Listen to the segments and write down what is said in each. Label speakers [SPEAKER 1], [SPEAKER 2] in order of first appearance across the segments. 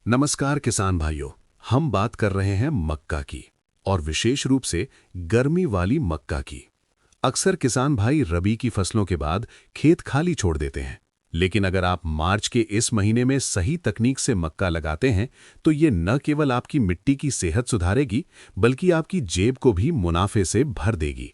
[SPEAKER 1] नमस्कार किसान भाइयों। हम बात कर रहे हैं मक्का की और विशेष रूप से गर्मी वाली मक्का की। अक्सर किसान भाई रबी की फसलों के बाद खेत खाली छोड़ देते हैं, लेकिन अगर आप मार्च के इस महीने में सही तकनीक से मक्का लगाते हैं तो ये न केवल आपकी मिट्टी की सेहत सुधारेगी बल्कि आपकी जेब को भी मुनाफे से भर देगी।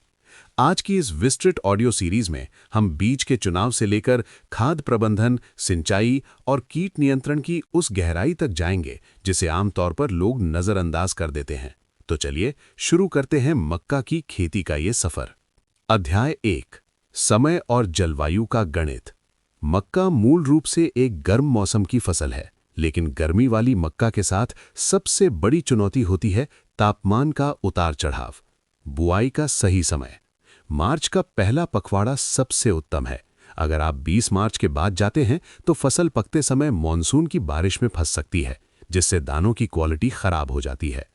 [SPEAKER 1] आज की इस विस्तृत ऑडियो सीरीज में हम बीज के चुनाव से लेकर खाद प्रबंधन, सिंचाई और कीट नियंत्रण की उस गहराई तक जाएंगे जिसे आमतौर पर लोग नजरअंदाज कर देते हैं। तो चलिए शुरू करते हैं मक्का की खेती का ये सफर। अध्याय 1, समय और जलवायु का गणित। मक्का मूल रूप से एक गर्म मौसम की फसल है, लेकिन गर्मी वाली मक्का के साथ सबसे बड़ी चुनौती होती है तापमान का उतार चढ़ाव। बुआई का सही समय। मार्च का पहला पखवाड़ा सबसे उत्तम है। अगर आप 20 मार्च के बाद जाते हैं तो फसल पकते समय मॉनसून की बारिश में फंस सकती है, जिससे दानों की क्वालिटी खराब हो जाती है।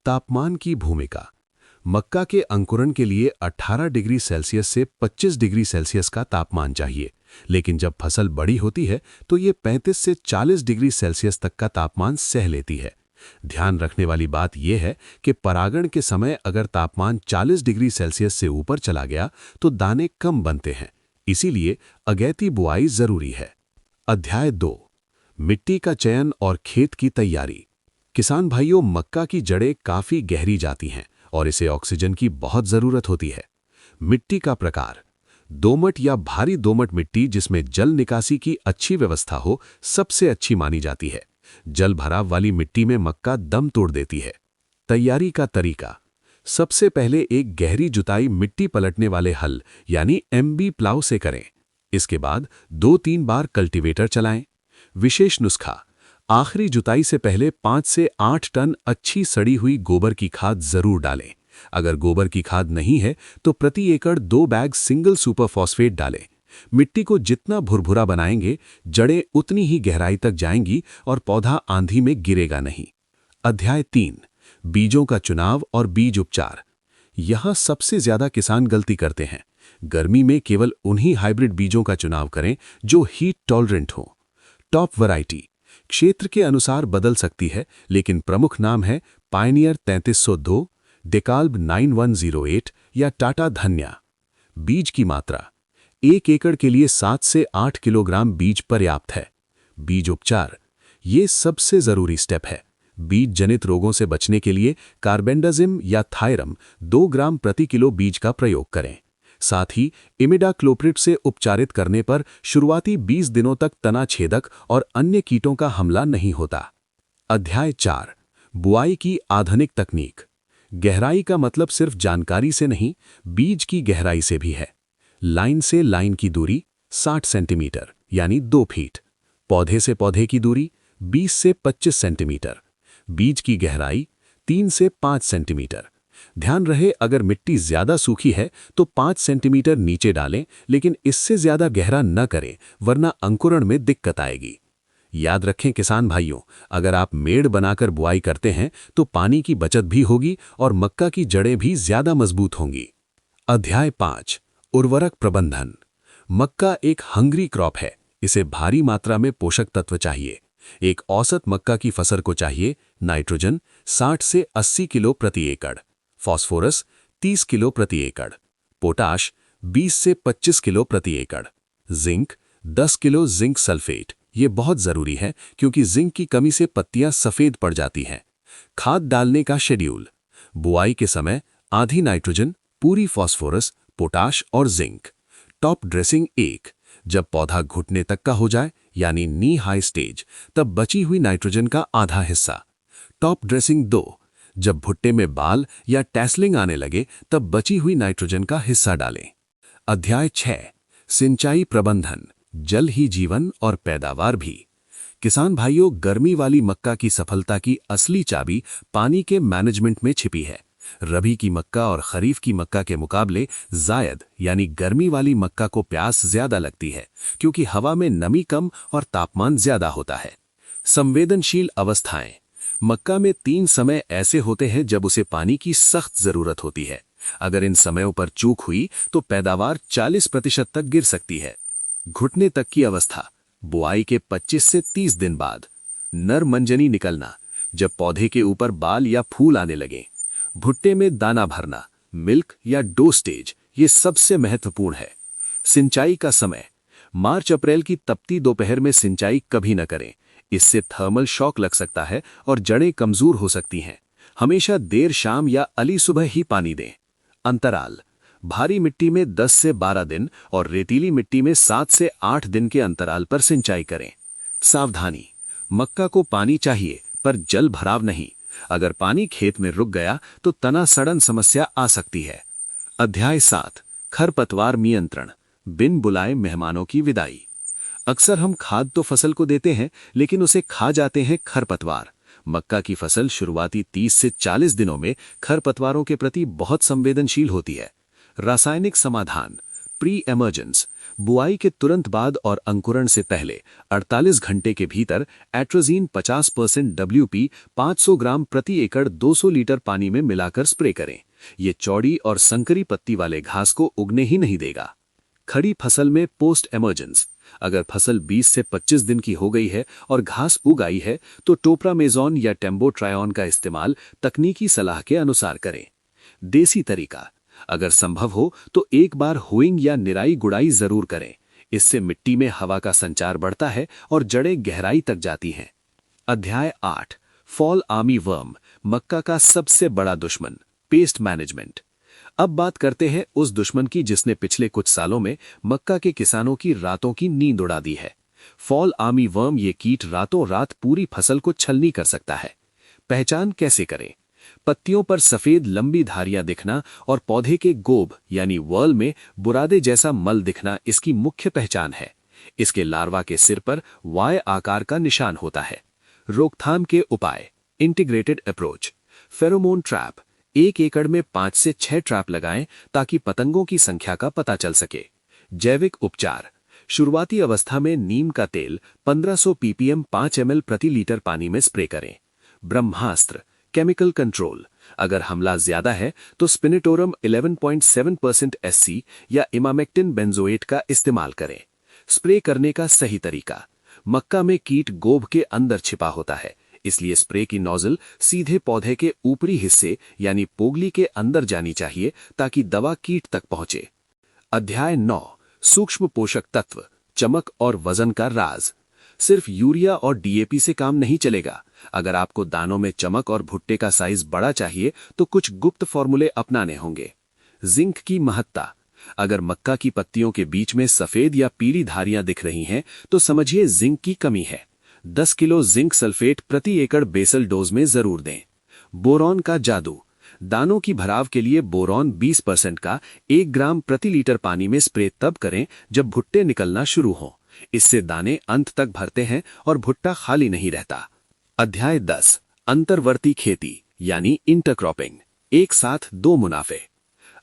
[SPEAKER 1] तापमान की भूमिका। मक्का के अंकुरण के लिए 18 डिग्री सेल्सियस से 25 डिग्री सेल्सियस का तापमान चाहिए, लेकिन जब फसल बड़ी होती है तो ये 35 से 40 डिग्री सेल्सियस तक का तापमान सह लेती है। ध्यान रखने वाली बात यह है कि परागण के समय अगर तापमान 40 डिग्री सेल्सियस से ऊपर चला गया तो दाने कम बनते हैं, इसीलिए अगैती बुआई जरूरी है। अध्याय 2, मिट्टी का चयन और खेत की तैयारी। किसान भाइयों, मक्का की जड़ें काफी गहरी जाती हैं और इसे ऑक्सीजन की बहुत जरूरत होती है। मिट्टी का प्रकार। दोमट या भारी दोमट मिट्टी जिसमें जल निकासी की अच्छी व्यवस्था हो सबसे अच्छी मानी जाती है। जल भराव वाली मिट्टी में मक्का दम तोड़ देती है। तैयारी का तरीका। सबसे पहले एक गहरी जुताई मिट्टी पलटने वाले हल यानी एमबी प्लाव से करें। इसके बाद 2-3 बार कल्टीवेटर चलाएं। विशेष नुस्खा। आखिरी जुताई से पहले 5 से 8 टन अच्छी सड़ी हुई गोबर की खाद जरूर डालें। अगर गोबर की खाद नहीं है तो प्रति एकड़ 2 बैग सिंगल सुपर फॉस्फेट डालें। मिट्टी को जितना भुरभुरा बनाएंगे, जड़ें उतनी ही गहराई तक जाएंगी और पौधा आंधी में गिरेगा नहीं। अध्याय 3, बीजों का चुनाव और बीज उपचार। यहां सबसे ज्यादा किसान गलती करते हैं। गर्मी में केवल उन्हीं हाइब्रिड बीजों का चुनाव करें जो हीट टॉलरेंट हो। टॉप वैरायटी क्षेत्र के अनुसार बदल सकती है, लेकिन प्रमुख नाम है पायनियर 3302, डेकाल्ब 9108 या टाटा धन्या। बीज की मात्रा। 1 एकड़ के लिए 7 से 8 किलोग्राम बीज पर्याप्त है। बीज उपचार। ये सबसे जरूरी स्टेप है। बीज जनित रोगों से बचने के लिए कार्बेंडाजिम या थायरम 2 ग्राम प्रति किलो बीज का प्रयोग करें। साथ ही इमिडाक्लोप्रिड से उपचारित करने पर शुरुआती 20 दिनों तक तना छेदक और अन्य कीटों का हमला नहीं होता। अध्याय 4, बुआई की आधुनिक तकनीक। गहराई का मतलब सिर्फ जानकारी से नहीं, बीज की गहराई से भी है। लाइन से लाइन की दूरी 60 सेंटीमीटर यानी 2 फीट। पौधे से पौधे की दूरी 20 से 25 सेंटीमीटर। बीज की गहराई 3 से 5 सेंटीमीटर। ध्यान रहे, अगर मिट्टी ज्यादा सूखी है तो 5 सेंटीमीटर नीचे डालें, लेकिन इससे ज्यादा गहरा न करें वरना अंकुरण में दिक्कत आएगी। याद रखें किसान भाइयों, अगर आप मेड़ बनाकर बुआई करते हैं तो पानी की बचत भी होगी और मक्का की जड़ें भी ज्यादा मजबूत होंगी। अध्याय 5, उर्वरक प्रबंधन। मक्का एक हंग्री क्रॉप है, इसे भारी मात्रा में पोषक तत्व चाहिए। एक औसत मक्का की फसल को चाहिए नाइट्रोजन 60 से 80 किलो प्रति एकड़, फास्फोरस 30 किलो प्रति एकड़, पोटाश 20 से 25 किलो प्रति एकड़, जिंक 10 किलो जिंक सल्फेट। ये बहुत जरूरी है क्योंकि जिंक की कमी से पत्तियां सफेद पड़ जाती हैं। खाद डालने का शेड्यूल। बुआई के समय आधी नाइट्रोजन, पूरी फास्फोरस, पोटाश और जिंक। टॉप ड्रेसिंग 1, जब पौधा घुटने तक का हो जाए यानी नी हाई स्टेज, तब बची हुई नाइट्रोजन का आधा हिस्सा। टॉप ड्रेसिंग 2, जब भुट्टे में बाल या टैसलिंग आने लगे तब बची हुई नाइट्रोजन का हिस्सा डालें। अध्याय 6, सिंचाई प्रबंधन। जल ही जीवन और पैदावार भी। किसान भाइयों, गर्मी वाली मक्का की सफलता की असली चाबी पानी के मैनेजमेंट में छिपी है। रबी की मक्का और खरीफ की मक्का के मुकाबले जायद यानी गर्मी वाली मक्का को प्यास ज्यादा लगती है क्योंकि हवा में नमी कम और तापमान ज्यादा होता है। संवेदनशील अवस्थाएं। मक्का में 3 समय ऐसे होते हैं जब उसे पानी की सख्त जरूरत होती है। अगर इन समयों पर चूक हुई तो पैदावार 40% तक गिर सकती है। घुटने तक की अवस्था। बुआई के 25 से 30 दिन बाद। नर मंजनी निकलना, जब पौधे के ऊपर बाल या फूल आने लगें। भुट्टे में दाना भरना, मिल्क या डो स्टेज, ये सबसे महत्वपूर्ण है। सिंचाई का समय, मार्च अप्रैल की तपती दोपहर में सिंचाई कभी न करें, इससे थर्मल शॉक लग सकता है और जड़ें कमजोर हो सकती हैं। हमेशा देर शाम या अली सुबह ही पानी दें। अंतराल, भारी मिट्टी में 10 से 12 दिन और रेतीली मिट्टी में 7 से 8 दिन के अंतराल पर सिंचाई करें। सावधानी, मक्का को पानी चाहिए पर जल भराव नहीं। अगर पानी खेत में रुक गया तो तना सड़न समस्या आ सकती है। अध्याय 7, खरपतवार नियंत्रण, बिन बुलाए मेहमानों की विदाई। अक्सर हम खाद तो फसल को देते हैं, लेकिन उसे खा जाते हैं खरपतवार। मक्का की फसल शुरुआती 30 से 40 दिनों में खरपतवारों के प्रति बहुत संवेदनशील होती है। रासायनिक समाधान, प्री एमर्जेंस, बुआई के तुरंत बाद और अंकुरण से पहले 48 घंटे के भीतर एट्रोजीन 50% WP 500 ग्राम प्रति एकड़ 200 लीटर पानी में मिलाकर स्प्रे करें। ये चौड़ी और संकरी पत्ती वाले घास को उगने ही नहीं देगा। खड़ी फसल में पोस्ट एमर्जेंस, अगर फसल 20 से 25 दिन की हो गई है और घास उग आई है तो टोप्रामेजोन या टेम्बोट्रायोन का इस्तेमाल तकनीकी सलाह के अनुसार करें। देसी तरीका, अगर संभव हो तो एक बार होइंग या निराई गुड़ाई जरूर करें। इससे मिट्टी में हवा का संचार बढ़ता है और जड़ें गहराई तक जाती हैं। अध्याय 8, फॉल आर्मी वर्म, मक्का का सबसे बड़ा दुश्मन, पेस्ट मैनेजमेंट। अब बात करते हैं उस दुश्मन की जिसने पिछले कुछ सालों में मक्का के किसानों की रातों की नींद उड़ा दी है। फॉल आर्मी वर्म, ये कीट रातों रात पूरी फसल को छलनी कर सकता है। पहचान कैसे करें? पत्तियों पर सफेद लंबी धारियां दिखना और पौधे के गोब यानी वर्ल में बुरादे जैसा मल दिखना इसकी मुख्य पहचान है। इसके लार्वा के सिर पर वाय आकार का निशान होता है। रोकथाम के उपाय, इंटीग्रेटेड अप्रोच, फेरोमोन ट्रैप, 1 एकड़ में 5 से 6 ट्रैप लगाएं ताकि पतंगों की संख्या का पता चल सके। जैविक उपचार, शुरुआती अवस्था में नीम का तेल 1500 ppm 5 ml प्रति लीटर पानी में स्प्रे करें। ब्रह्मास्त्र, केमिकल कंट्रोल, अगर हमला ज्यादा है तो स्पिनिटोरम 11.7% SC या इमामेक्टिन बेंजोएट का इस्तेमाल करें। स्प्रे करने का सही तरीका, मक्का में कीट गोब के अंदर छिपा होता है, इसलिए स्प्रे की नोजल सीधे पौधे के ऊपरी हिस्से यानी पोगली के अंदर जानी चाहिए ताकि दवा कीट तक पहुंचे। अध्याय 9, सूक्ष्म पोषक तत्व, चमक और वजन का राज। सिर्फ यूरिया और DAP से काम नहीं चलेगा। अगर आपको दानों में चमक और भुट्टे का साइज बड़ा चाहिए तो कुछ गुप्त फॉर्मूले अपनाने होंगे। जिंक की महत्ता, अगर मक्का की पत्तियों के बीच में सफेद या पीली धारियां दिख रही हैं तो समझिए जिंक की कमी है। 10 किलो जिंक सल्फेट प्रति एकड़ बेसल डोज में जरूर दें। बोरॉन का जादू, दानों की भराव के लिए बोरॉन 20% का 1 ग्राम प्रति लीटर पानी में स्प्रे तब करें जब भुट्टे निकलना शुरू हों। इससे दाने अंत तक भरते हैं और भुट्टा खाली नहीं रहता। अध्याय 10, अंतर्वर्ती खेती यानी इंटरक्रॉपिंग, एक साथ 2 मुनाफे।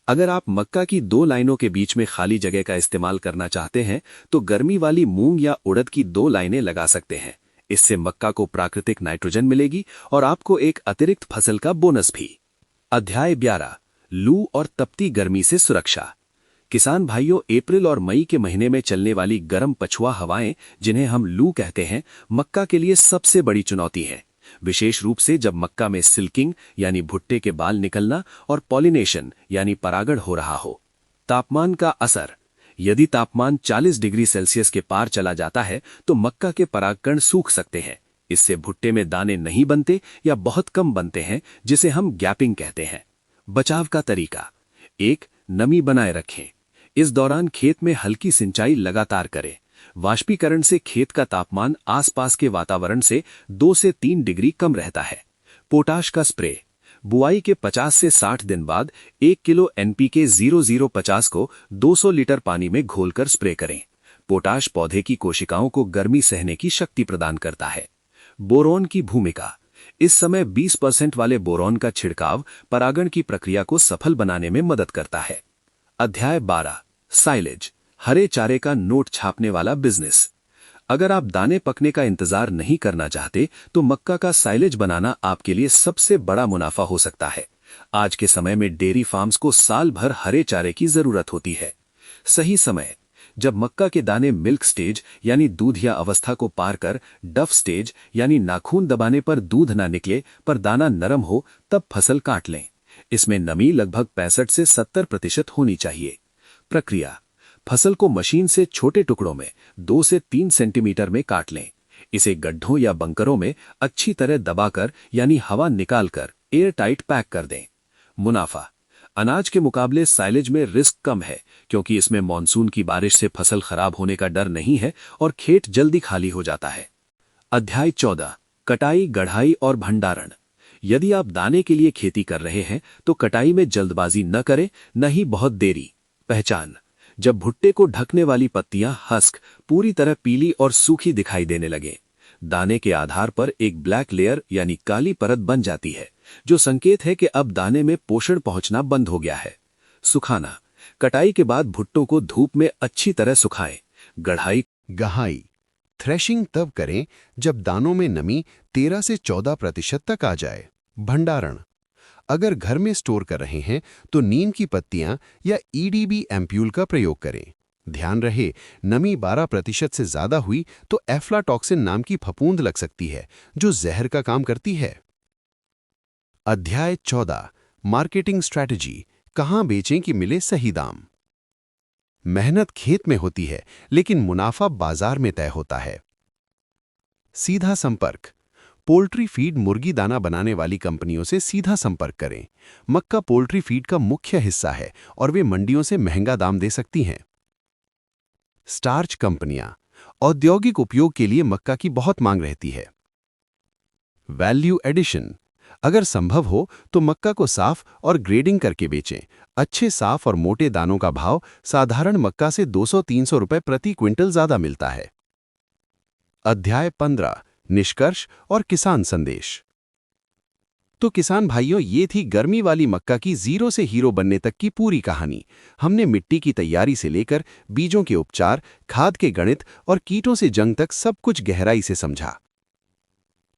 [SPEAKER 1] अगर आप मक्का की 2 लाइनों के बीच में खाली जगह का इस्तेमाल करना चाहते हैं तो गर्मी वाली मूंग या उड़द की 2 लाइनें लगा सकते हैं। इससे मक्का को प्राकृतिक नाइट्रोजन मिलेगी और आपको एक अतिरिक्त फसल का बोनस भी। अध्याय 11, लू और तपती गर्मी से सुरक्षा। किसान भाइयों, अप्रैल और मई के महीने में चलने वाली गर्म पछुआ हवाएं, जिन्हें हम लू कहते हैं, मक्का के लिए सबसे बड़ी चुनौती है। विशेष रूप से जब मक्का में सिल्किंग यानी भुट्टे के बाल निकलना और पॉलिनेशन यानी परागण हो रहा हो। तापमान का असर, यदि तापमान 40 डिग्री सेल्सियस के पार चला जाता है तो मक्का के परागकण सूख सकते हैं। इससे भुट्टे में दाने नहीं बनते या बहुत कम बनते हैं, जिसे हम गैपिंग कहते हैं। बचाव का तरीका, 1, नमी बनाए रखें। इस दौरान खेत में हल्की सिंचाई लगातार करें। वाष्पीकरण से खेत का तापमान आसपास के वातावरण से 2 से 3 डिग्री कम रहता है। पोटाश का स्प्रे, बुआई के 50 से 60 दिन बाद 1 किलो NPK 0050 को 200 लीटर पानी में घोलकर स्प्रे करें। पोटाश पौधे की कोशिकाओं को गर्मी सहने की शक्ति प्रदान करता है। बोरॉन की भूमिका, इस समय 20% वाले बोरॉन का छिड़काव परागण की प्रक्रिया को सफल बनाने में मदद करता है। अध्याय 12, साइलेज, हरे चारे का नोट छापने वाला बिजनेस। अगर आप दाने पकने का इंतजार नहीं करना चाहते तो मक्का का साइलेज बनाना आपके लिए सबसे बड़ा मुनाफा हो सकता है। आज के समय में डेयरी फार्म्स को साल भर हरे चारे की जरूरत होती है। सही समय,
[SPEAKER 2] जब मक्का के दाने मिल्क स्टेज यानी दूध या अवस्था को पार कर डफ स्टेज यानी नाखून दबाने पर दूध ना निकले पर दाना नरम हो, तब फसल काट लें। इसमें नमी लगभग 65 से 70% होनी चाहिए। प्रक्रिया: फसल को मशीन से छोटे टुकड़ों में 2 से 3 सेंटीमीटर में काट लें। इसे गड्ढों या बंकरों में अच्छी तरह दबाकर यानी हवा निकालकर एयर टाइट पैक कर दें। मुनाफा: अनाज के मुकाबले साइलेज में रिस्क कम है, क्योंकि इसमें मानसून की बारिश से फसल खराब होने का डर नहीं है और खेत जल्दी खाली हो जाता है। अध्याय 14: कटाई, गढ़ाई और भंडारण। यदि आप दाने के लिए खेती कर रहे हैं तो कटाई में जल्दबाजी न करें, न ही बहुत देरी। पहचान: जब भुट्टे को ढकने वाली पत्तियां हस्क पूरी तरह पीली और सूखी दिखाई देने लगे, दाने के आधार पर एक ब्लैक लेयर यानी काली परत बन जाती है, जो संकेत है कि अब दाने में पोषण पहुंचना बंद हो गया है। सुखाना: कटाई के बाद भुट्टों को धूप में अच्छी तरह सुखाएं।
[SPEAKER 1] गहाई, थ्रेशिंग तब करें जब दानों में नमी 13 से 14% तक आ जाए। भंडारण: अगर घर में स्टोर कर रहे हैं तो नीम की पत्तियां या ईडीबी एम्प्यूल का प्रयोग करें। ध्यान रहे, नमी 12% से ज्यादा हुई तो एफ्लाटॉक्सिन नाम की फफूंद लग सकती है, जो जहर का काम करती है। अध्याय 14: मार्केटिंग स्ट्रैटेजी। कहां बेचें कि मिले सही दाम। मेहनत खेत में होती है, लेकिन मुनाफा बाजार में तय होता है। सीधा संपर्क: पोल्ट्री फीड, मुर्गी दाना बनाने वाली कंपनियों से सीधा संपर्क करें। मक्का पोल्ट्री फीड का मुख्य हिस्सा है और वे मंडियों से महंगा दाम दे सकती हैं। स्टार्च कंपनियां: औद्योगिक उपयोग के लिए मक्का की बहुत मांग रहती है। वैल्यू एडिशन: अगर संभव हो तो मक्का को साफ और ग्रेडिंग करके बेचें। अच्छे साफ और मोटे दानों का भाव साधारण मक्का से 200-300 रुपए प्रति क्विंटल ज्यादा मिलता है। अध्याय 15: निष्कर्ष और किसान संदेश। तो किसान भाइयों, ये थी गर्मी वाली मक्का की जीरो से हीरो बनने तक की पूरी कहानी। हमने मिट्टी की तैयारी से लेकर बीजों के उपचार, खाद के गणित और कीटों से जंग तक सब कुछ गहराई से समझा।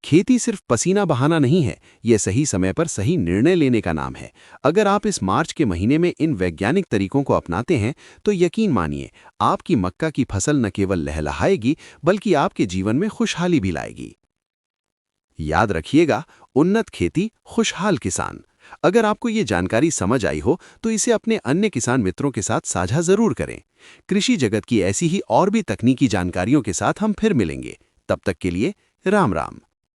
[SPEAKER 1] खेती सिर्फ पसीना बहाना नहीं है, यह सही समय पर सही निर्णय लेने का नाम है। अगर आप इस मार्च के महीने में इन वैज्ञानिक तरीकों को अपनाते हैं तो यकीन मानिए, आपकी मक्का की फसल न केवल लहलहाएगी बल्कि आपके जीवन में खुशहाली भी लाएगी। याद रखिएगा, उन्नत खेती, खुशहाल किसान। अगर आपको ये जानकारी समझ आई हो तो इसे अपने अन्य किसान मित्रों के साथ साझा जरूर करें। कृषि जगत की ऐसी ही और भी तकनीकी जानकारियों के साथ हम फिर मिलेंगे। तब तक के लिए राम राम।